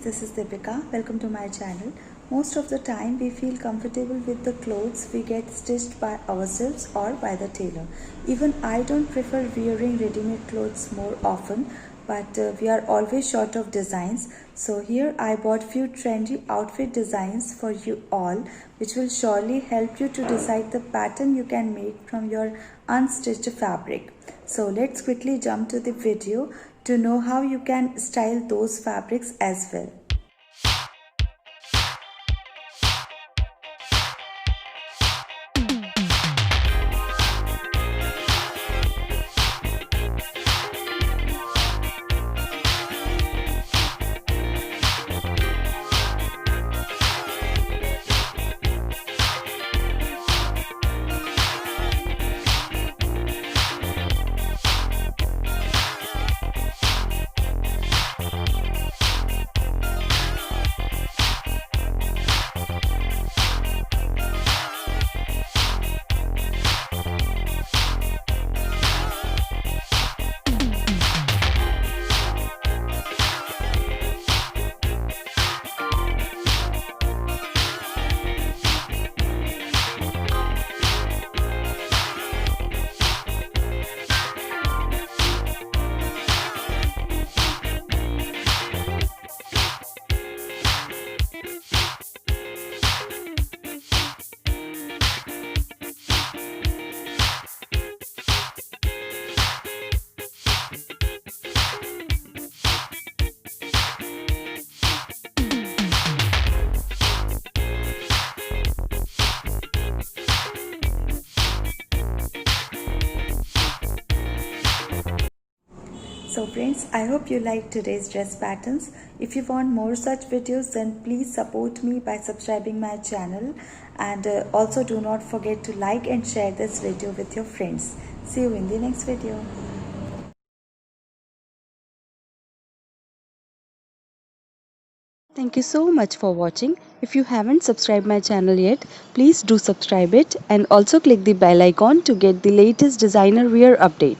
this is Deepika. Welcome to my channel. Most of the time we feel comfortable with the clothes we get stitched by ourselves or by the tailor. Even I don't prefer wearing ready-made clothes more often, but we are always short of designs. So here I bought few trendy outfit designs for you all, which will surely help you to decide the pattern you can make from your unstitched fabric. So let's quickly jump to the video to know how you can style those fabrics as well. So friends, I hope you liked today's dress patterns. If you want more such videos, then please support me by subscribing my channel, and also do not forget to like and share this video with your friends. See you in the next video. Thank you so much for watching. If you haven't subscribed my channel yet, please do subscribe it and also click the bell icon to get the latest designer wear update.